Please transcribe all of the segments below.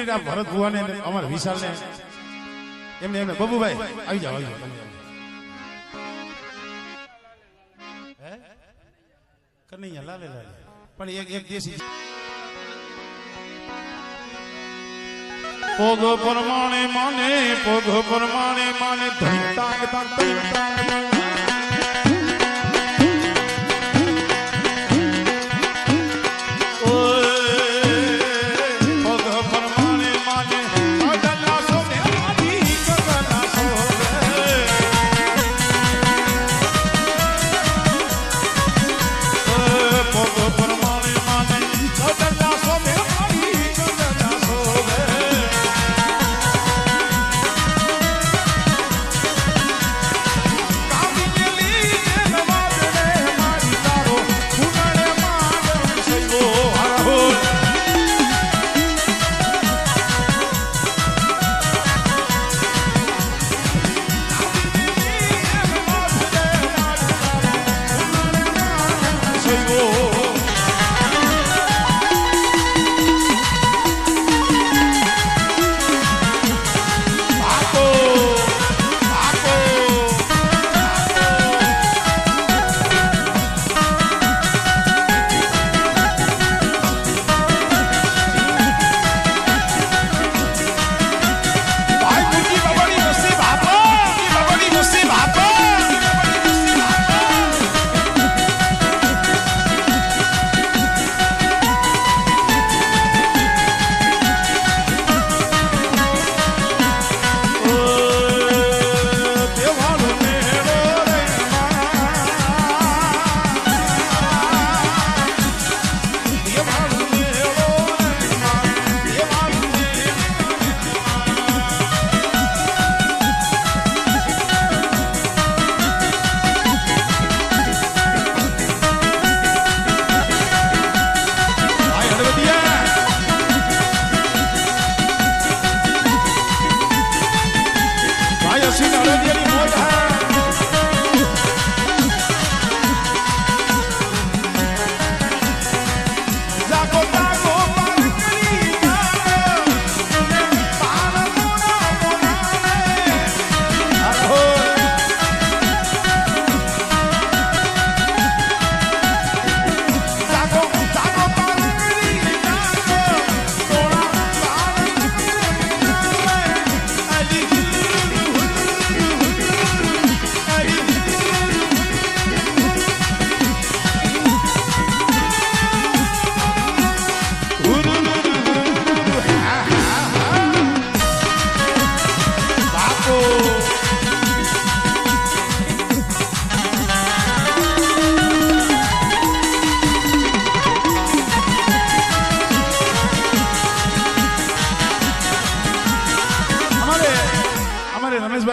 Minute આ ભરત ભુવાને અમારા વિશાલને એમને બબુભાઈ આવી જાઓ કનૈયા લાલે લાલે પણ એક દેશી પોગો પ્રમાણે માને ધણી તાંગ તાંગ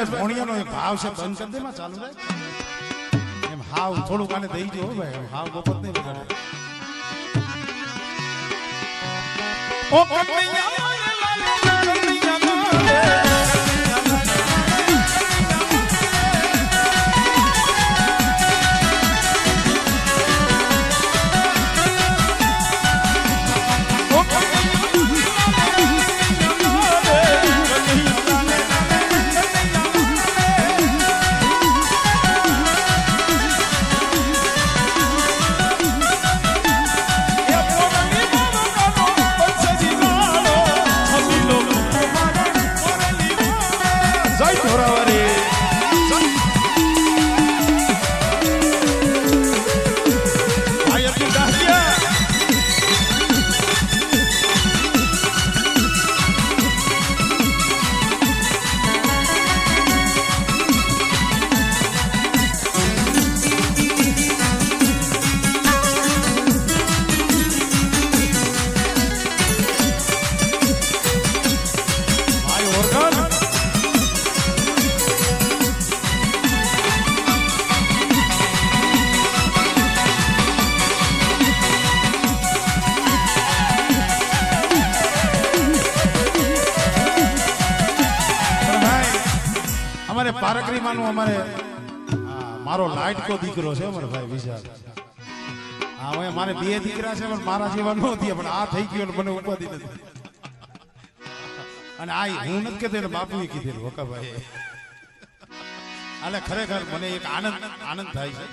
ભોણિયાનો એક ભાવ છે બંધ કરી દેમાં ચાલુ રહે એમ હાવ થોડુંક આને દઈ દો ભાઈ હાવ ગોપત નહીં વગાડે ઓ કનૈયા પારકરી માનું અમારે મારો લાઈટ કો દીકરો છે અમારો ભાઈ વિશાલ હા હવે મારે બે દીકરા છે પણ મારા જેવા ન થયા પણ આ થઈ ગયો મને ઉપાધિ નથી અને આ હું નથી કહેતો એને બાપુએ કીધેલું વકાભાઈ. એટલે ખરેખર મને એક આનંદ થાય છે.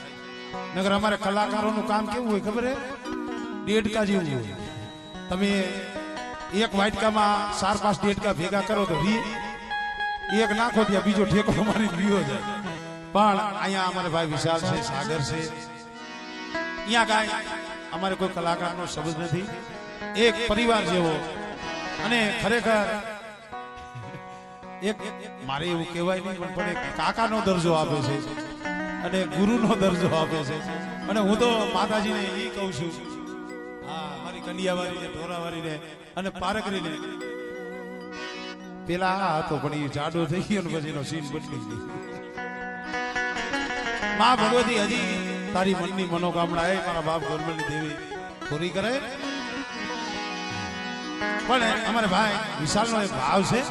નગર અમારે કલાકારોનું કામ કેવું હોય ખબર હે? દેડકા જેવું હોય. તમે એક વાટકામાં 4-5 દેડકા ભેગા કરો તો એક નાખો ત્યાં બીજો ઠેકો મારી લીયો જાય. પણ અહીંયા અમારે ભાઈ વિશાલ છે, સાગર છે, અહીંયા કાંઈ અમારે કોઈ કલાકારનો શબ્દ નથી, એક પરિવાર જેવો. અને ખરેખર એક મારે એવું કહેવાય નહીં પણ એક કાકાનો દરજ્જો આપે છે અને ગુરુનો દરજ્જો આપે છે. અને હું તો માતાજીને એ કહું છું, હા, મારી કન્યાવાળીને, ઢોરાવાળીને અને પારકરીને, પેલા આ હતો પણ એ જાડો થઈ ગયો ને પછી એનો સીન બદલી ગયો. માં ભગવતી હજી તારી મનની મનોકામના એ મારા બાપ ગોરમલની દેવી પૂરી કરે. પણ અમારે ભાઈ વિશાલનો એક ભાવ છે.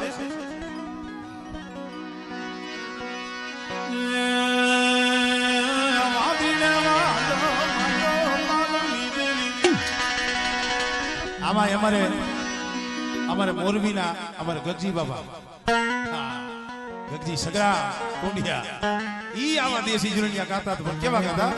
આમાં અમારે મોરબીના અમારે ગગજી બાબા, ગગજી સગરા કોંડિયા, ઈ આવા દેશી જુનિયા ગાતા તો કેવા ગાતા?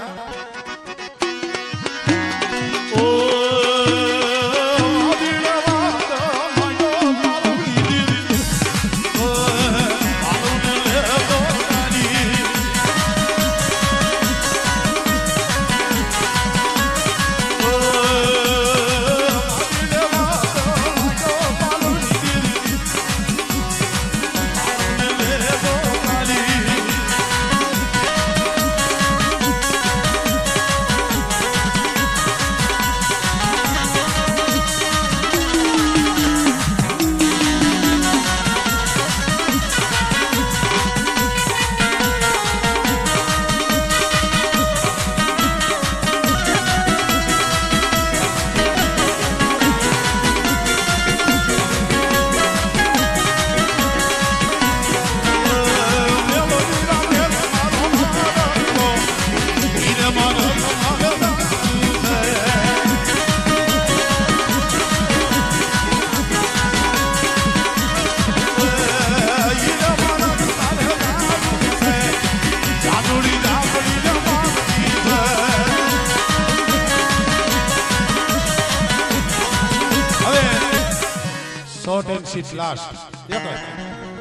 શોર્ટ એન્ડ સ્વીટ લાસ્ટ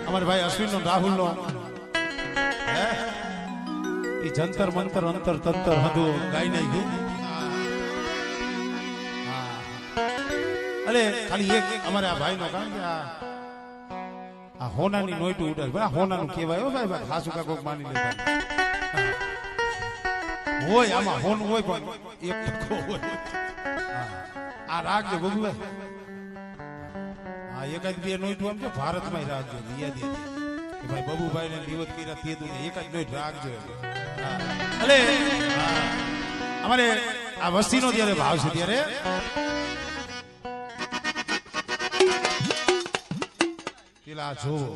અમારે ભાઈ અશ્વિનનો, રાહુલનો, એ જંતર મંતર અંતર તંતર હતું ગાઈ નાખ્યું. અરે ખાલી એક અમારે આ ભાઈનો, કારણ કે આ હોનાની નોઈટું ઉડાડ, ભાઈ હોનાનું કહેવાય હો ભાઈ, ભાઈ ખાસું કાકોક માની લેતા હોય. આમાં હોનું હોય પણ એક ટકો હોય. આ રાખજો બબુભાઈ, એકાદ બે નોઈટું આમ છે ભારતમાં રાખજો, યાદ કે ભાઈ બબુભાઈ ને દિવસ કર્યા તે તું એકાદ નોઈટ રાખજો. એટલે અમારે આ વસ્તીનો જયારે ભાવ છે ત્યારે પેલા જોવો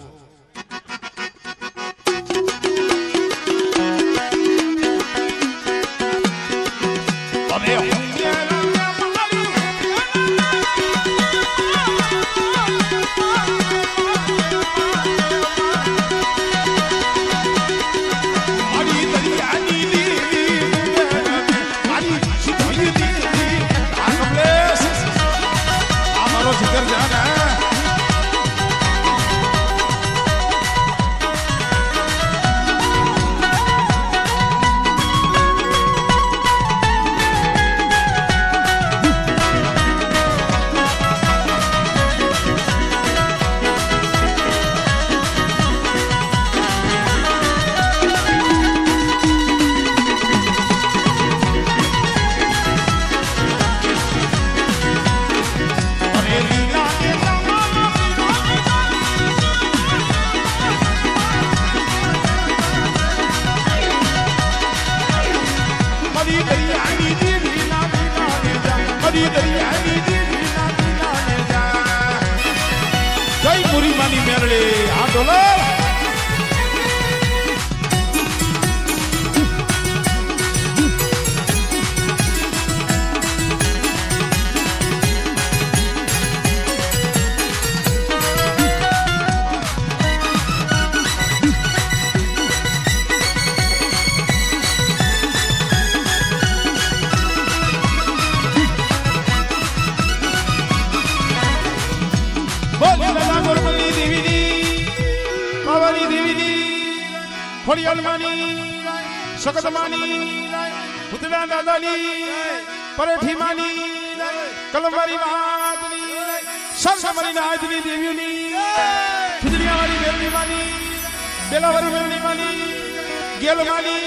ખોડિયાલ માની સખત માની ભૂતડા દાદાની પરેઠી માની કલમવારી માતની સરસમરી નાજની દેવીની ખીજડીયાવાળી મેલની માની બેલાવાળી મેલની માની ગેલ માની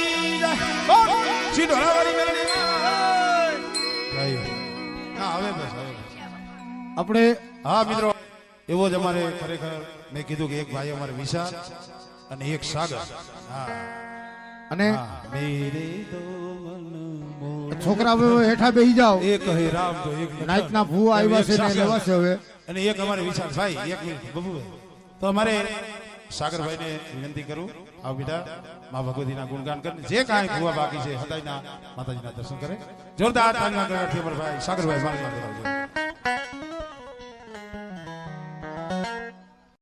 સીધોળાવાળી મેલની માની હા હવે બસ આપણે હા મિત્રો એવો જ અમારે ખરેખર મેં કીધું કે એક ભાઈ અમારે વિશાલ અને એક સાગર હા અને મેરે દો છોકરા હવે હેઠા બેસી જાઓ એક હે રામ તો એક નાઈટના ભૂવા આવ્યા છે ને લેવા છે હવે અને એક અમારે વિશાલ ભાઈ એક મિનિટ બબુભાઈ તો અમારે સાગરભાઈને વિનંતી કરું આવ બેટા મા ભગવતીના ગુણગાન કરે જે કાંઈ ભૂવા બાકી છે હદાયના માતાજીના દર્શન કરે જોરદાર તાળીના ગળાથી અમારા ભાઈ સાગરભાઈ માર્ગમાં કરાવજો